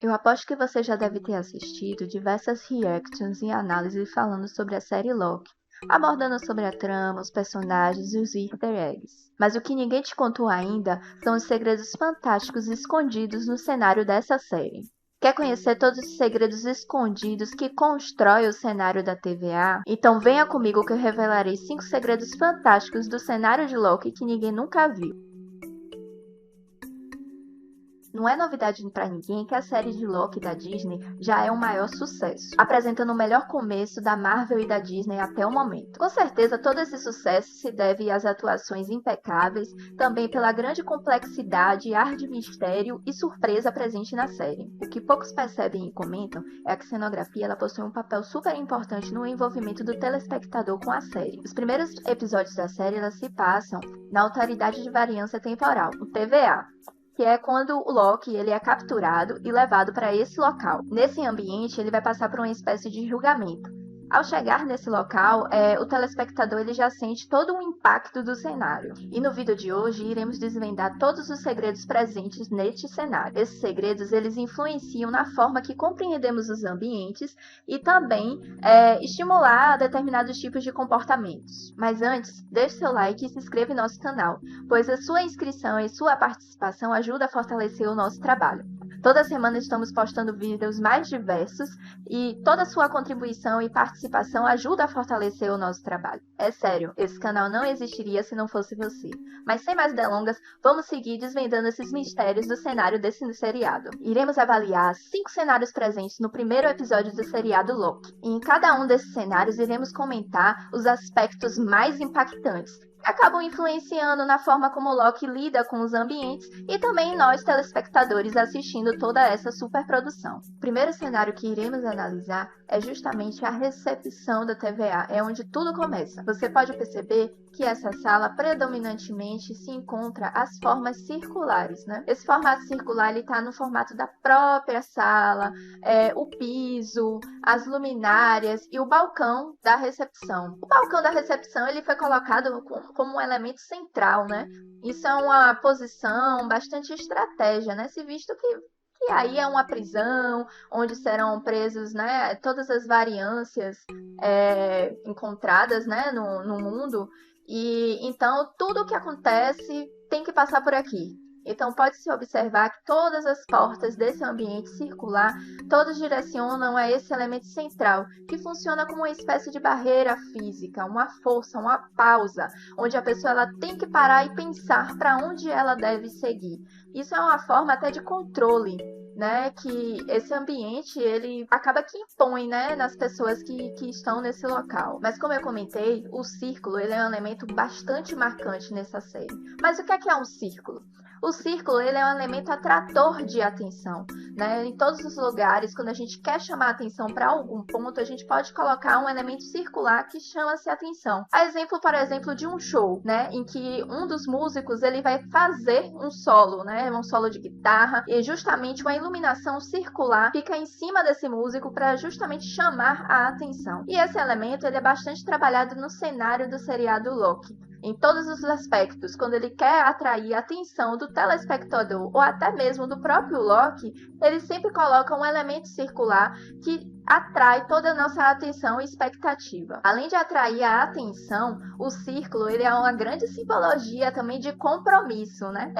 Eu aposto que você já deve ter assistido diversas reactions e análises falando sobre a série Loki, abordando sobre a trama, os personagens e os easter eggs. Mas o que ninguém te contou ainda são os segredos fantásticos escondidos no cenário dessa série. Quer conhecer todos os segredos escondidos que constroem o cenário da TVA? Então venha comigo que eu revelarei 5 segredos fantásticos do cenário de Loki que ninguém nunca viu. Não é novidade para ninguém que a série de Loki da Disney já é o maior sucesso, apresentando o melhor começo da Marvel e da Disney até o momento. Com certeza, todo esse sucesso se deve às atuações impecáveis, também pela grande complexidade, ar de mistério e surpresa presente na série. O que poucos percebem e comentam é que a cenografia ela possui um papel super importante no envolvimento do telespectador com a série. Os primeiros episódios da série elas se passam na Autoridade de Variância Temporal, o TVA, que é quando o Loki ele é capturado e levado para esse local. Nesse ambiente, ele vai passar por uma espécie de julgamento. Ao chegar nesse local, o telespectador ele já sente todo o impacto do cenário. E no vídeo de hoje, iremos desvendar todos os segredos presentes neste cenário. Esses segredos eles influenciam na forma que compreendemos os ambientes e também estimular determinados tipos de comportamentos. Mas antes, deixe seu like e se inscreva em nosso canal, pois a sua inscrição e sua participação ajuda a fortalecer o nosso trabalho. Toda semana estamos postando vídeos mais diversos e toda sua contribuição e participação ajuda a fortalecer o nosso trabalho. É sério, esse canal não existiria se não fosse você. Mas sem mais delongas, vamos seguir desvendando esses mistérios do cenário desse seriado. Iremos avaliar 5 cenários presentes no primeiro episódio do seriado Loki. E em cada um desses cenários iremos comentar os aspectos mais impactantes, que acabam influenciando na forma como Loki lida com os ambientes e também nós, telespectadores, assistindo toda essa superprodução. O primeiro cenário que iremos analisar é justamente a recepção da TVA, é onde tudo começa. Você pode perceber que essa sala predominantemente se encontra as formas circulares, né? Esse formato circular ele está no formato da própria sala, o piso, as luminárias e o balcão da recepção. O balcão da recepção ele foi colocado como um elemento central, né? Isso é uma posição bastante estratégia, né? Se visto que aí é uma prisão onde serão presos, né, todas as variâncias encontradas, né, no mundo. E então tudo o que acontece tem que passar por aqui. Então pode-se observar que todas as portas desse ambiente circular, todas direcionam a esse elemento central, que funciona como uma espécie de barreira física, uma força, uma pausa, onde a pessoa ela tem que parar e pensar para onde ela deve seguir. Isso é uma forma até de controle, né, que esse ambiente ele acaba que impõe, né, nas pessoas que estão nesse local. Mas como eu comentei, o círculo ele é um elemento bastante marcante nessa série. Mas o que é um círculo? O círculo ele é um elemento atrator de atenção, né? Em todos os lugares, quando a gente quer chamar atenção para algum ponto, a gente pode colocar um elemento circular que chama-se atenção. A exemplo, por exemplo, de um show, né? Em que um dos músicos ele vai fazer um solo, né? Um solo de guitarra e justamente uma iluminação circular fica em cima desse músico para justamente chamar a atenção. E esse elemento ele é bastante trabalhado no cenário do seriado Loki. Em todos os aspectos, quando ele quer atrair a atenção do telespectador ou até mesmo do próprio Loki, ele sempre coloca um elemento circular que atrai toda a nossa atenção e expectativa. Além de atrair a atenção, o círculo ele é uma grande simbologia também de compromisso, né?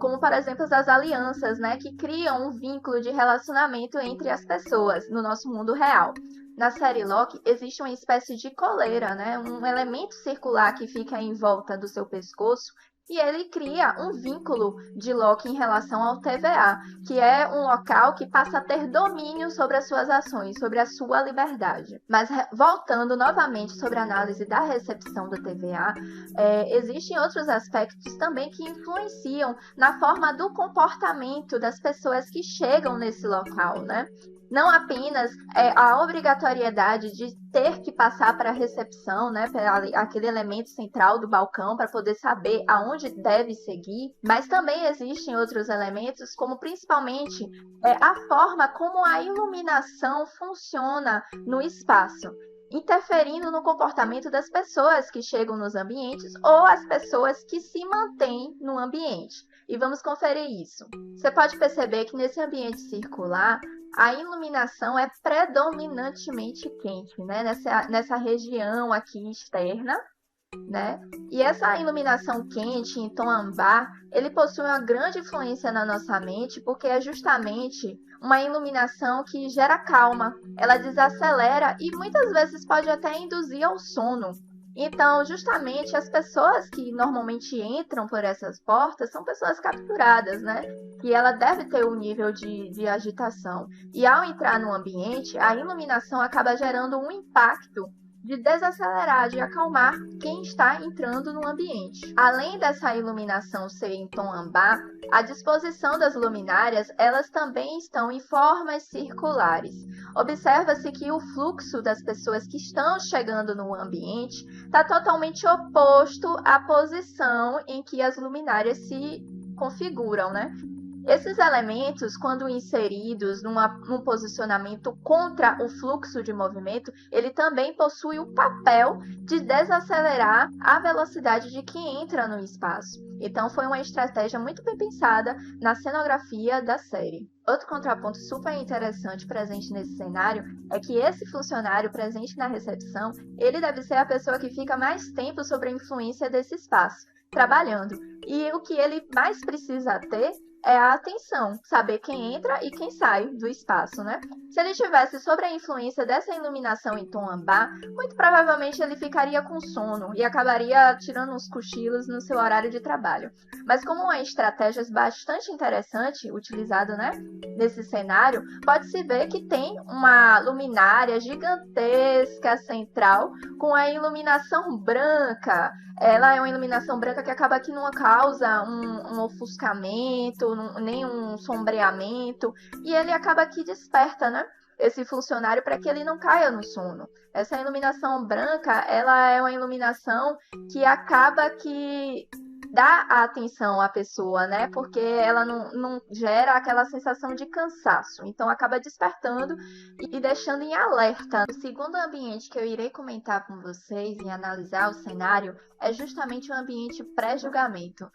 Como, por exemplo, as alianças, né? Que criam um vínculo de relacionamento entre as pessoas no nosso mundo real. Na série Loki, existe uma espécie de coleira, né? Um elemento circular que fica em volta do seu pescoço e ele cria um vínculo de Loki em relação ao TVA, que é um local que passa a ter domínio sobre as suas ações, sobre a sua liberdade. Mas voltando novamente sobre a análise da recepção do TVA, existem outros aspectos também que influenciam na forma do comportamento das pessoas que chegam nesse local, né? Não apenas a obrigatoriedade de ter que passar para a recepção, né, para aquele elemento central do balcão para poder saber aonde deve seguir, mas também existem outros elementos, como principalmente a forma como a iluminação funciona no espaço, interferindo no comportamento das pessoas que chegam nos ambientes ou as pessoas que se mantêm no ambiente. E vamos conferir isso. Você pode perceber que nesse ambiente circular, a iluminação é predominantemente quente, né? Nessa região aqui externa, né? E essa iluminação quente em tom ambar, ele possui uma grande influência na nossa mente, porque é justamente uma iluminação que gera calma, ela desacelera e muitas vezes pode até induzir ao sono. Então, justamente as pessoas que normalmente entram por essas portas são pessoas capturadas, né? Que ela deve ter um nível de agitação. E ao entrar no ambiente, a iluminação acaba gerando um impacto de desacelerar, de acalmar quem está entrando no ambiente. Além dessa iluminação ser em tom ambar, a disposição das luminárias, elas também estão em formas circulares. Observa-se que o fluxo das pessoas que estão chegando no ambiente está totalmente oposto à posição em que as luminárias se configuram, né? Esses elementos, quando inseridos num posicionamento contra o fluxo de movimento, ele também possui o papel de desacelerar a velocidade de quem entra no espaço. Então, foi uma estratégia muito bem pensada na cenografia da série. Outro contraponto super interessante presente nesse cenário é que esse funcionário presente na recepção, ele deve ser a pessoa que fica mais tempo sob a influência desse espaço, trabalhando. E o que ele mais precisa ter é a atenção, saber quem entra e quem sai do espaço, né? Se ele estivesse sob a influência dessa iluminação em tom ambar, muito provavelmente ele ficaria com sono e acabaria tirando uns cochilos no seu horário de trabalho. Mas como uma estratégia bastante interessante utilizada, né, nesse cenário, pode-se ver que tem uma luminária gigantesca central com a iluminação branca. Ela é uma iluminação branca que acaba que não causa um ofuscamento, nem um sombreamento, e ele acaba que desperta, né, esse funcionário para que ele não caia no sono. Essa iluminação branca, ela é uma iluminação que acaba que dá a atenção à pessoa, né? Porque ela não gera aquela sensação de cansaço. Então, acaba despertando e deixando em alerta. O segundo ambiente que eu irei comentar com vocês e analisar o cenário é justamente o ambiente pré-julgamento.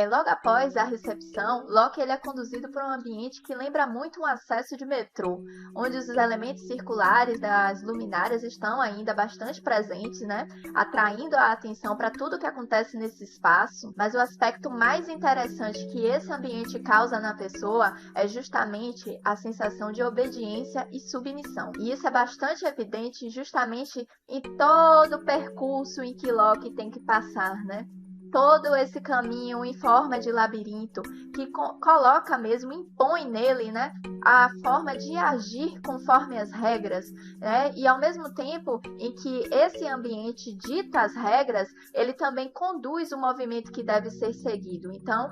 Logo após a recepção, Locke ele é conduzido por um ambiente que lembra muito um acesso de metrô, onde os elementos circulares das luminárias estão ainda bastante presentes, né? Atraindo a atenção para tudo que acontece nesse espaço. Mas o aspecto mais interessante que esse ambiente causa na pessoa é justamente a sensação de obediência e submissão. E isso é bastante evidente justamente em todo o percurso em que Locke tem que passar, né? Todo esse caminho em forma de labirinto que coloca mesmo, impõe nele, né, a forma de agir conforme as regras, né? E ao mesmo tempo em que esse ambiente dita as regras, ele também conduz o movimento que deve ser seguido. Então,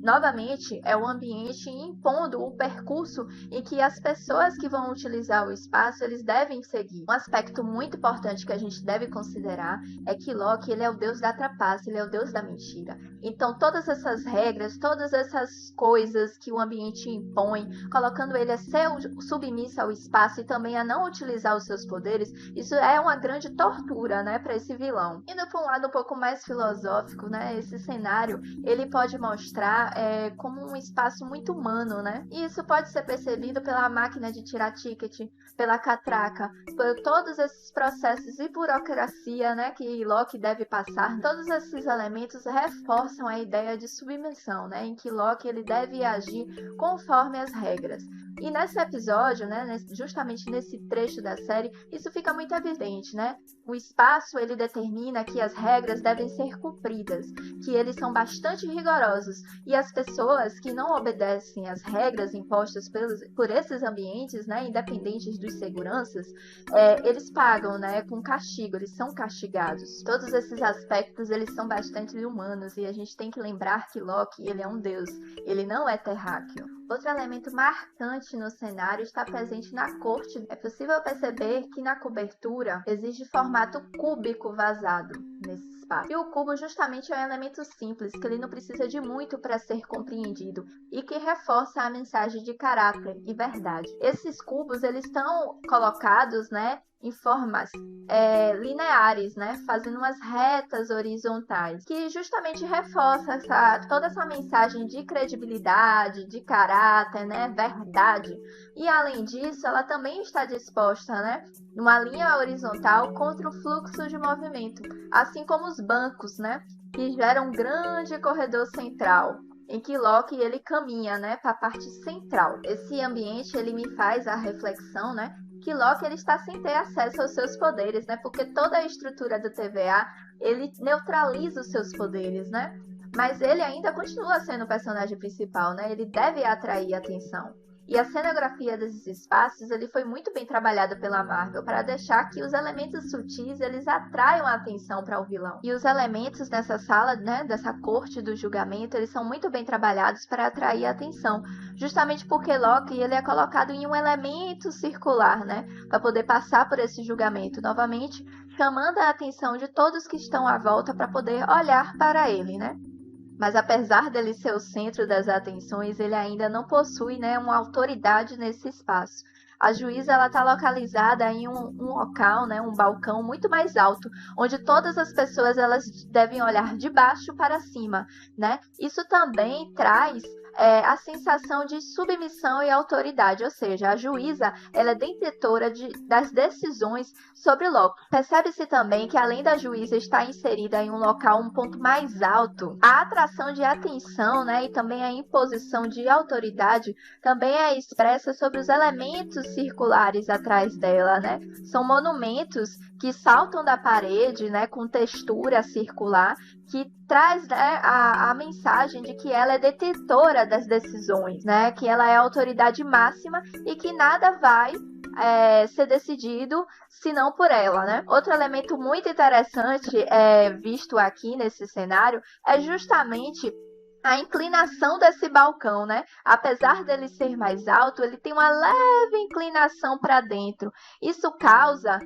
novamente, é o ambiente impondo o percurso em que as pessoas que vão utilizar o espaço, eles devem seguir. Um aspecto muito importante que a gente deve considerar é que Locke, ele é o deus da trapaça, ele é o deus da mentira. Então, todas essas regras, todas essas coisas que o ambiente impõe, colocando ele a ser submisso ao espaço e também a não utilizar os seus poderes, isso é uma grande tortura, né, para esse vilão. Indo para um lado um pouco mais filosófico, né, esse cenário, ele pode mostrar como um espaço muito humano, né, e isso pode ser percebido pela máquina de tirar ticket, pela catraca, por todos esses processos e burocracia, né, que Locke deve passar. Todos esses elementos reforçam a ideia de submissão, né, em que Locke ele deve agir conforme as regras. E nesse episódio, né, justamente nesse trecho da série, isso fica muito evidente, né? O espaço ele determina que as regras devem ser cumpridas, que eles são bastante rigorosos, e as pessoas que não obedecem às regras impostas por esses ambientes, né, independentes dos seguranças, eles pagam, né, com castigo, eles são castigados. Todos esses aspectos eles são bastante humanos e a gente tem que lembrar que Locke ele é um deus, ele não é terráqueo. Outro elemento marcante no cenário está presente na corte. É possível perceber que na cobertura existe formato cúbico vazado. nesse espaço. E o cubo justamente é um elemento simples, que ele não precisa de muito para ser compreendido e que reforça a mensagem de caráter e verdade. Esses cubos, eles estão colocados, né, em formas lineares, né, fazendo umas retas horizontais, que justamente reforça toda essa mensagem de credibilidade, de caráter, né, verdade. E além disso, ela também está disposta, né, numa linha horizontal contra o fluxo de movimento, assim como os bancos, né, que geram um grande corredor central, em que Locke ele caminha, né, para a parte central. Esse ambiente ele me faz a reflexão, né, que Locke ele está sem ter acesso aos seus poderes, né, porque toda a estrutura do TVA ele neutraliza os seus poderes, né, mas ele ainda continua sendo o personagem principal, né, ele deve atrair atenção. E a cenografia desses espaços ele foi muito bem trabalhado pela Marvel para deixar que os elementos sutis eles atraiam a atenção para o vilão. E os elementos dessa sala, né, dessa corte do julgamento, eles são muito bem trabalhados para atrair a atenção, justamente porque Locke ele é colocado em um elemento circular, né, para poder passar por esse julgamento novamente, chamando a atenção de todos que estão à volta para poder olhar para ele, né? Mas apesar dele ser o centro das atenções, ele ainda não possui, né, uma autoridade nesse espaço. A juíza está localizada em um local, né, um balcão muito mais alto, onde todas as pessoas elas devem olhar de baixo para cima, né? Isso também traz a sensação de submissão e autoridade, ou seja, a juíza ela é detentora das decisões sobre Locke. Percebe-se também que além da juíza estar inserida em um local um ponto mais alto, a atração de atenção, né, e também a imposição de autoridade também é expressa sobre os elementos circulares atrás dela, né? São monumentos que saltam da parede, né, com textura circular, que traz, né, a mensagem de que ela é detentora das decisões, né, que ela é a autoridade máxima e que nada vai ser decidido senão por ela, né? Outro elemento muito interessante visto aqui nesse cenário é justamente a inclinação desse balcão, né? Apesar dele ser mais alto, ele tem uma leve inclinação para dentro. Isso causa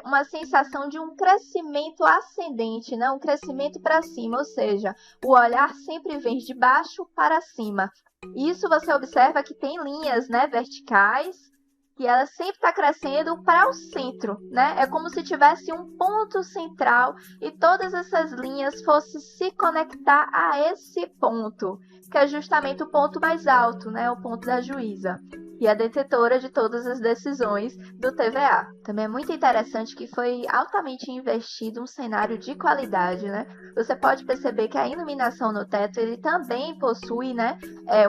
uma sensação de um crescimento ascendente, né? Um crescimento para cima, ou seja, o olhar sempre vem de baixo para cima. Isso você observa que tem linhas, né, verticais, que ela sempre está crescendo para o centro, né? É como se tivesse um ponto central e todas essas linhas fossem se conectar a esse ponto, que é justamente o ponto mais alto, né? O ponto da juíza, que é a detentora de todas as decisões do TVA. Também é muito interessante que foi altamente investido um cenário de qualidade, né? Você pode perceber que a iluminação no teto ele também possui, né,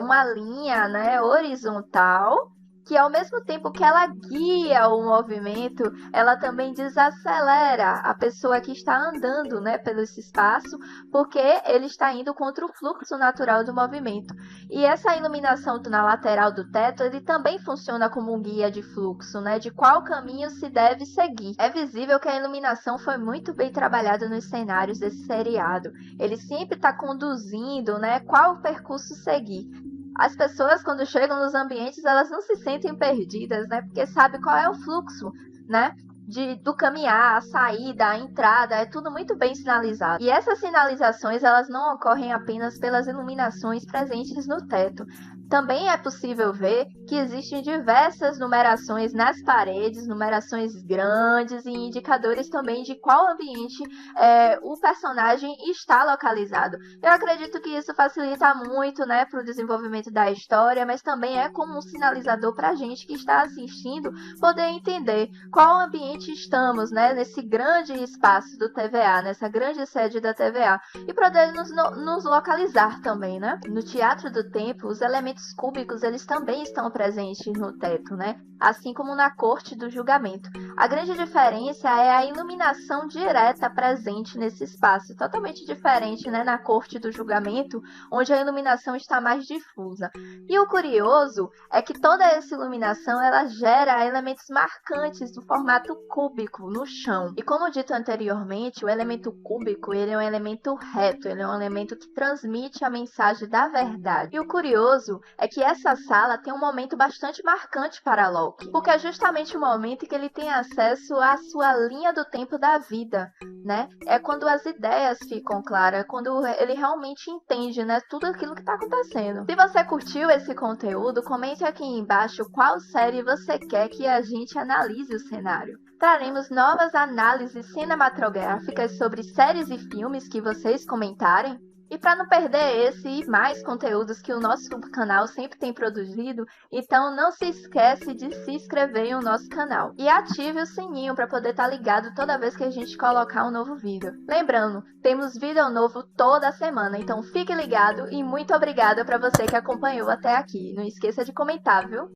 uma linha, né, horizontal, que ao mesmo tempo que ela guia o movimento, ela também desacelera a pessoa que está andando, né, pelo esse espaço, porque ele está indo contra o fluxo natural do movimento. E essa iluminação na lateral do teto, ele também funciona como um guia de fluxo, né, de qual caminho se deve seguir. É visível que a iluminação foi muito bem trabalhada nos cenários desse seriado. Ele sempre está conduzindo, né, qual percurso seguir. As pessoas, quando chegam nos ambientes, elas não se sentem perdidas, né? Porque sabe qual é o fluxo, né? Do caminhar, a saída, a entrada, é tudo muito bem sinalizado. E essas sinalizações, elas não ocorrem apenas pelas iluminações presentes no teto. Também é possível ver que existem diversas numerações nas paredes, numerações grandes e indicadores também de qual ambiente o personagem está localizado. Eu acredito que isso facilita muito, né, para o desenvolvimento da história, mas também é como um sinalizador para a gente que está assistindo poder entender qual ambiente estamos, né, nesse grande espaço do TVA, nessa grande sede da TVA, e poder nos localizar também, né? No Teatro do Tempo, os elementos cúbicos eles também estão presentes no teto, né? Assim como na corte do julgamento. A grande diferença é a iluminação direta presente nesse espaço, totalmente diferente, né, na corte do julgamento, onde a iluminação está mais difusa. E o curioso é que toda essa iluminação ela gera elementos marcantes do formato cúbico no chão. E como dito anteriormente, o elemento cúbico ele é um elemento reto, ele é um elemento que transmite a mensagem da verdade. E o curioso é que essa sala tem um momento bastante marcante para Loki, porque é justamente o momento em que ele tem acesso à sua linha do tempo da vida, né? É quando as ideias ficam claras, quando ele realmente entende, né, tudo aquilo que está acontecendo. Se você curtiu esse conteúdo, comente aqui embaixo qual série você quer que a gente analise o cenário. Traremos novas análises cinematográficas sobre séries e filmes que vocês comentarem. E para não perder esse e mais conteúdos que o nosso canal sempre tem produzido, então não se esquece de se inscrever no nosso canal. E ative o sininho para poder estar ligado toda vez que a gente colocar um novo vídeo. Lembrando, temos vídeo novo toda semana, então fique ligado e muito obrigada para você que acompanhou até aqui. Não esqueça de comentar, viu?